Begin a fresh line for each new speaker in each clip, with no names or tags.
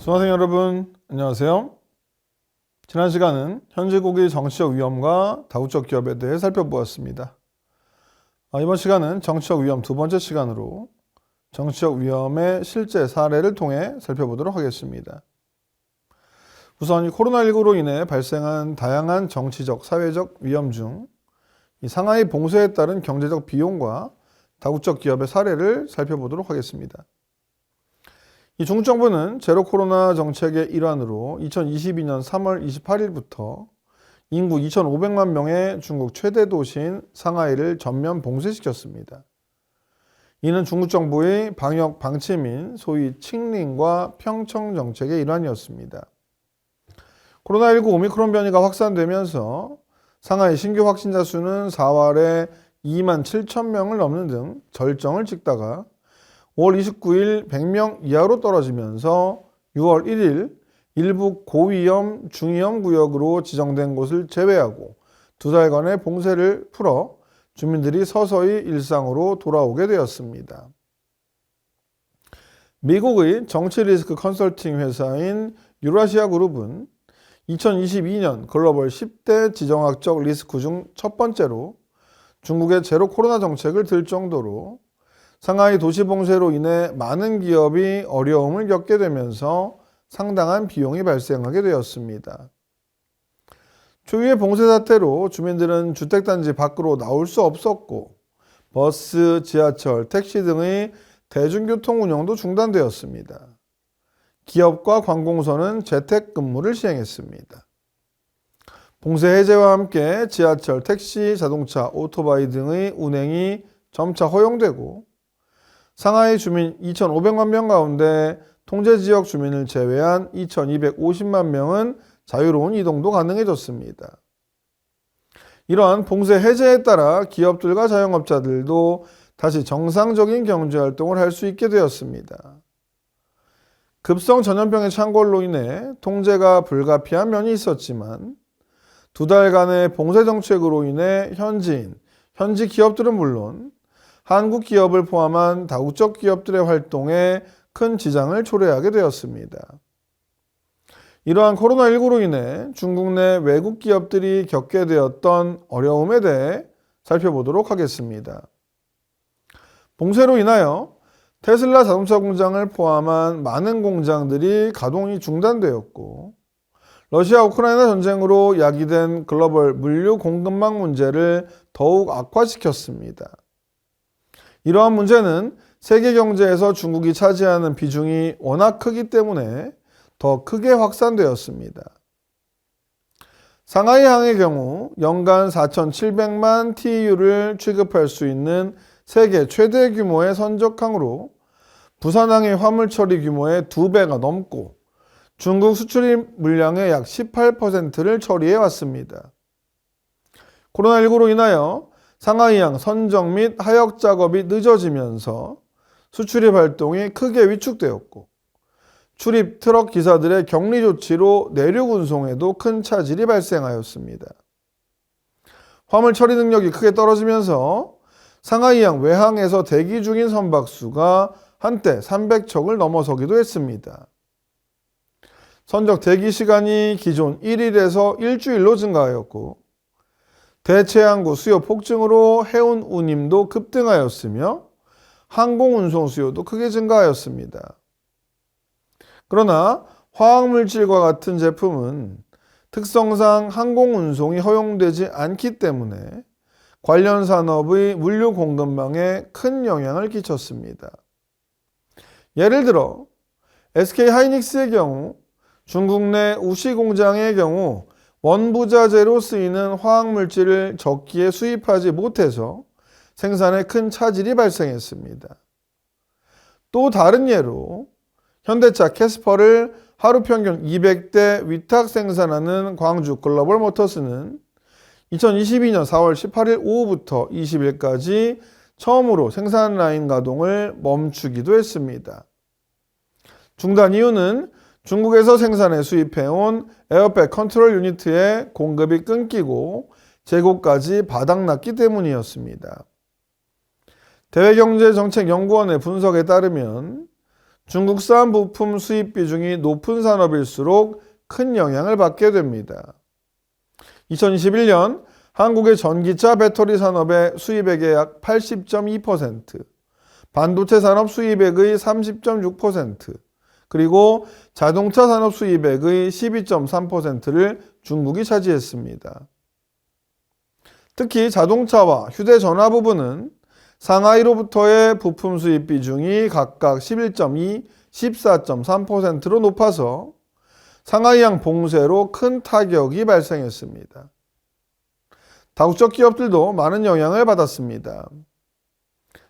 수강생 여러분, 안녕하세요. 지난 시간은 현지국의 정치적 위험과 다국적 기업에 대해 살펴보았습니다. 이번 시간은 정치적 위험 두 번째 시간으로 정치적 위험의 실제 사례를 통해 살펴보도록 하겠습니다. 우선 이 코로나19로 인해 발생한 다양한 정치적, 사회적 위험 중 이 상하이 봉쇄에 따른 경제적 비용과 다국적 기업의 사례를 살펴보도록 하겠습니다. 이 중국 정부는 제로 코로나 정책의 일환으로 2022년 3월 28일부터 인구 2,500만 명의 중국 최대 도시인 상하이를 전면 봉쇄시켰습니다. 이는 중국 정부의 방역 방침인 소위 칭링과 평청 정책의 일환이었습니다. 코로나19 오미크론 변이가 확산되면서 상하이 신규 확진자 수는 4월에 2만 7천 명을 넘는 등 절정을 찍다가 5월 29일 100명 이하로 떨어지면서 6월 1일 일부 고위험, 중위험 구역으로 지정된 곳을 제외하고 두 달간의 봉쇄를 풀어 주민들이 서서히 일상으로 돌아오게 되었습니다. 미국의 정치 리스크 컨설팅 회사인 유라시아 그룹은 2022년 글로벌 10대 지정학적 리스크 중 첫 번째로 중국의 제로 코로나 정책을 들 정도로 상하이 도시 봉쇄로 인해 많은 기업이 어려움을 겪게 되면서 상당한 비용이 발생하게 되었습니다. 초유의 봉쇄 사태로 주민들은 주택단지 밖으로 나올 수 없었고 버스, 지하철, 택시 등의 대중교통 운영도 중단되었습니다. 기업과 관공서는 재택근무를 시행했습니다. 봉쇄 해제와 함께 지하철, 택시, 자동차, 오토바이 등의 운행이 점차 허용되고 상하이 주민 2,500만 명 가운데 통제지역 주민을 제외한 2,250만 명은 자유로운 이동도 가능해졌습니다. 이러한 봉쇄 해제에 따라 기업들과 자영업자들도 다시 정상적인 경제활동을 할 수 있게 되었습니다. 급성 전염병의 창궐로 인해 통제가 불가피한 면이 있었지만 두 달간의 봉쇄 정책으로 인해 현지 기업들은 물론 한국 기업을 포함한 다국적 기업들의 활동에 큰 지장을 초래하게 되었습니다. 이러한 코로나19로 인해 중국 내 외국 기업들이 겪게 되었던 어려움에 대해 살펴보도록 하겠습니다. 봉쇄로 인하여 테슬라 자동차 공장을 포함한 많은 공장들이 가동이 중단되었고 러시아 우크라이나 전쟁으로 야기된 글로벌 물류 공급망 문제를 더욱 악화시켰습니다. 이러한 문제는 세계 경제에서 중국이 차지하는 비중이 워낙 크기 때문에 더 크게 확산되었습니다. 상하이항의 경우 연간 4,700만 TEU를 취급할 수 있는 세계 최대 규모의 선적항으로 부산항의 화물 처리 규모의 2배가 넘고 중국 수출입 물량의 약 18%를 처리해 왔습니다. 코로나19로 인하여 상하이항 선적 및 하역 작업이 늦어지면서 수출입 활동이 크게 위축되었고 출입 트럭 기사들의 격리 조치로 내륙 운송에도 큰 차질이 발생하였습니다. 화물 처리 능력이 크게 떨어지면서 상하이항 외항에서 대기 중인 선박수가 한때 300척을 넘어서기도 했습니다. 선적 대기 시간이 기존 1일에서 일주일로 증가하였고 대체항구 수요 폭증으로 해운 운임도 급등하였으며 항공운송 수요도 크게 증가하였습니다. 그러나 화학물질과 같은 제품은 특성상 항공운송이 허용되지 않기 때문에 관련 산업의 물류 공급망에 큰 영향을 끼쳤습니다. 예를 들어 SK하이닉스의 경우 중국 내 우시 공장의 경우 원부자재로 쓰이는 화학물질을 적기에 수입하지 못해서 생산에 큰 차질이 발생했습니다. 또 다른 예로 현대차 캐스퍼를 하루 평균 200대 위탁 생산하는 광주 글로벌 모터스는 2022년 4월 18일 오후부터 20일까지 처음으로 생산 라인 가동을 멈추기도 했습니다. 중단 이유는 중국에서 생산해 수입해온 에어백 컨트롤 유니트의 공급이 끊기고 재고까지 바닥났기 때문이었습니다. 대외경제정책연구원의 분석에 따르면 중국산 부품 수입 비중이 높은 산업일수록 큰 영향을 받게 됩니다. 2021년 한국의 전기차 배터리 산업의 수입액의 약 80.2%, 반도체 산업 수입액의 30.6%, 그리고 자동차 산업 수입액의 12.3%를 중국이 차지했습니다. 특히 자동차와 휴대전화 부분은 상하이로부터의 부품 수입 비중이 각각 11.2, 14.3%로 높아서 상하이항 봉쇄로 큰 타격이 발생했습니다. 다국적 기업들도 많은 영향을 받았습니다.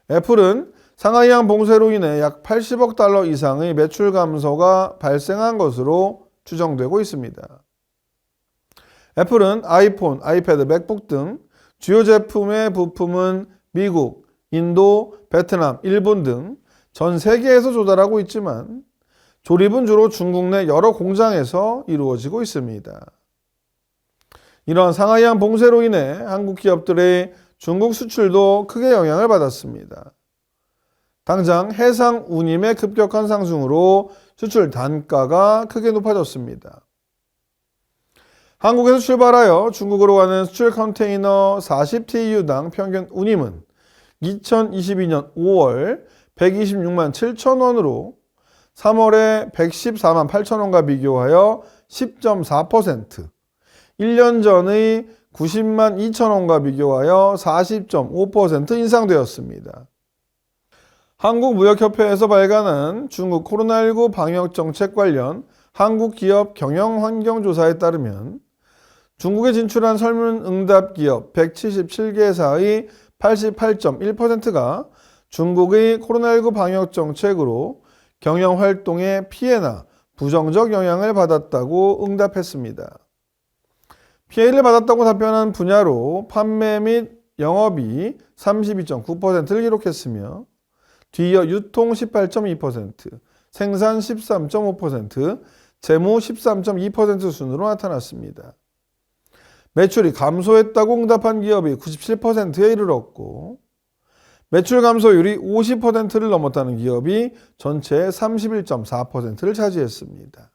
애플은 상하이항 봉쇄로 인해 약 80억 달러 이상의 매출 감소가 발생한 것으로 추정되고 있습니다. 애플은 아이폰, 아이패드, 맥북 등 주요 제품의 부품은 미국, 인도, 베트남, 일본 등 전 세계에서 조달하고 있지만 조립은 주로 중국 내 여러 공장에서 이루어지고 있습니다. 이러한 상하이항 봉쇄로 인해 한국 기업들의 중국 수출도 크게 영향을 받았습니다. 당장 해상 운임의 급격한 상승으로 수출 단가가 크게 높아졌습니다. 한국에서 출발하여 중국으로 가는 수출 컨테이너 40TEU당 평균 운임은 2022년 5월 126만 7천 원으로 3월에 114만 8천 원과 비교하여 10.4%, 1년 전의 90만 2천 원과 비교하여 40.5% 인상되었습니다. 한국무역협회에서 발간한 중국 코로나19 방역정책 관련 한국 기업 경영환경조사에 따르면 중국에 진출한 설문응답 기업 177개사의 88.1%가 중국의 코로나19 방역정책으로 경영활동에 피해나 부정적 영향을 받았다고 응답했습니다. 피해를 받았다고 답변한 분야로 판매 및 영업이 32.9%를 기록했으며 뒤이어 유통 18.2%, 생산 13.5%, 재무 13.2% 순으로 나타났습니다. 매출이 감소했다고 응답한 기업이 97%에 이르렀고 매출 감소율이 50%를 넘었다는 기업이 전체의 31.4%를 차지했습니다.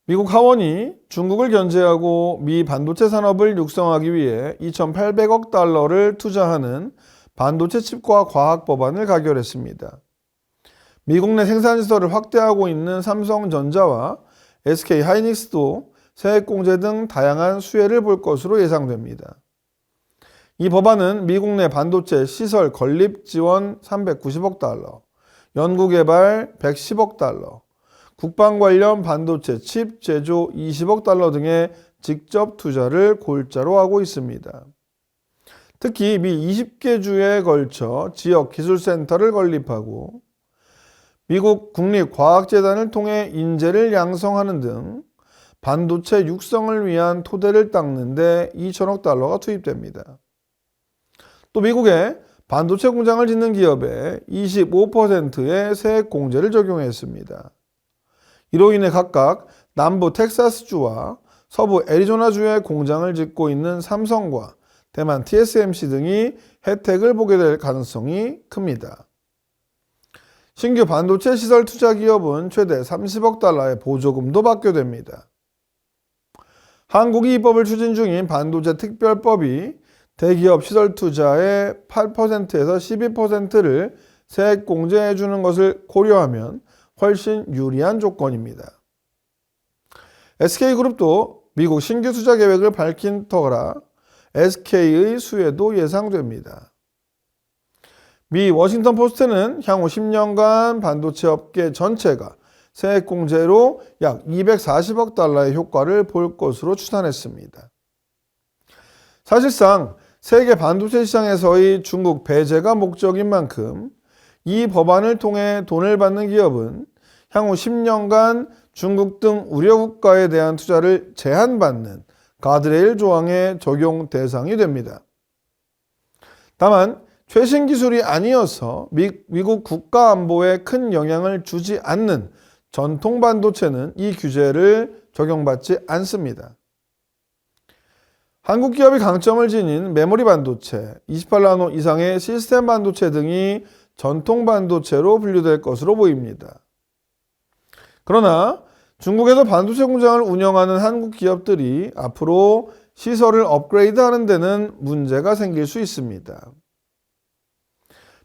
미국 하원이 중국을 견제하고 미 반도체 산업을 육성하기 위해 2,800억 달러를 투자하는 반도체 칩과 과학 법안을 가결했습니다. 미국 내 생산시설을 확대하고 있는 삼성전자와 SK하이닉스도 세액공제 등 다양한 수혜를 볼 것으로 예상됩니다. 이 법안은 미국 내 반도체 시설 건립 지원 390억 달러, 연구개발 110억 달러, 국방 관련 반도체 칩 제조 20억 달러 등의 직접 투자를 골자로 하고 있습니다. 특히 미 20개 주에 걸쳐 지역 기술센터를 건립하고 미국 국립과학재단을 통해 인재를 양성하는 등 반도체 육성을 위한 토대를 닦는 데 2천억 달러가 투입됩니다. 또 미국에 반도체 공장을 짓는 기업에 25%의 세액 공제를 적용했습니다. 이로 인해 각각 남부 텍사스주와 서부 애리조나주에 공장을 짓고 있는 삼성과 대만 TSMC 등이 혜택을 보게 될 가능성이 큽니다. 신규 반도체 시설 투자 기업은 최대 30억 달러의 보조금도 받게 됩니다. 한국이 입법을 추진 중인 반도체 특별법이 대기업 시설 투자의 8%에서 12%를 세액 공제해 주는 것을 고려하면 훨씬 유리한 조건입니다. SK그룹도 미국 신규 투자 계획을 밝힌 터라 SK의 수혜도 예상됩니다. 미 워싱턴 포스트는 향후 10년간 반도체 업계 전체가 세액 공제로 약 240억 달러의 효과를 볼 것으로 추산했습니다. 사실상 세계 반도체 시장에서의 중국 배제가 목적인 만큼 이 법안을 통해 돈을 받는 기업은 향후 10년간 중국 등 우려국가에 대한 투자를 제한받는 가드레일 조항의 적용 대상이 됩니다. 다만 최신 기술이 아니어서 미국 국가 안보에 큰 영향을 주지 않는 전통 반도체는 이 규제를 적용받지 않습니다. 한국 기업이 강점을 지닌 메모리 반도체, 28나노 이상의 시스템 반도체 등이 전통 반도체로 분류될 것으로 보입니다. 그러나 중국에서 반도체 공장을 운영하는 한국 기업들이 앞으로 시설을 업그레이드하는 데는 문제가 생길 수 있습니다.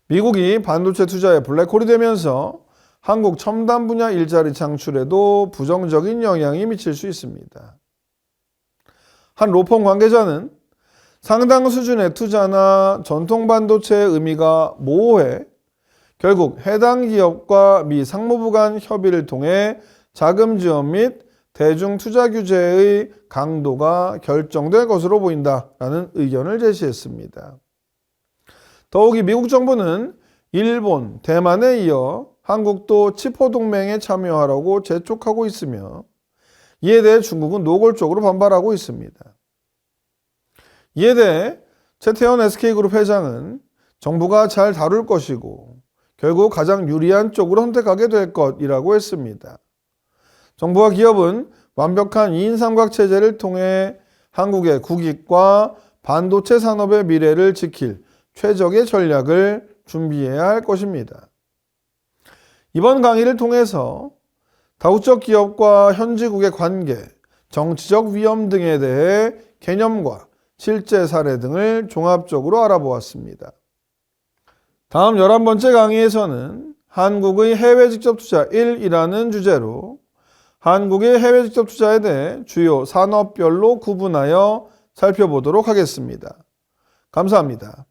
미국이 반도체 투자에 블랙홀이 되면서 한국 첨단 분야 일자리 창출에도 부정적인 영향이 미칠 수 있습니다. 한 로펌 관계자는 상당 수준의 투자나 전통 반도체의 의미가 모호해 결국 해당 기업과 미 상무부 간 협의를 통해 자금 지원 및 대중 투자 규제의 강도가 결정될 것으로 보인다라는 의견을 제시했습니다. 더욱이 미국 정부는 일본, 대만에 이어 한국도 치포 동맹에 참여하라고 재촉하고 있으며 이에 대해 중국은 노골적으로 반발하고 있습니다. 이에 대해 최태원 SK그룹 회장은 정부가 잘 다룰 것이고 결국 가장 유리한 쪽으로 선택하게 될 것이라고 했습니다. 정부와 기업은 완벽한 2인 삼각 체제를 통해 한국의 국익과 반도체 산업의 미래를 지킬 최적의 전략을 준비해야 할 것입니다. 이번 강의를 통해서 다국적 기업과 현지국의 관계, 정치적 위험 등에 대해 개념과 실제 사례 등을 종합적으로 알아보았습니다. 다음 11번째 강의에서는 한국의 해외 직접 투자 1이라는 주제로 한국의 해외 직접 투자에 대해 주요 산업별로 구분하여 살펴보도록 하겠습니다. 감사합니다.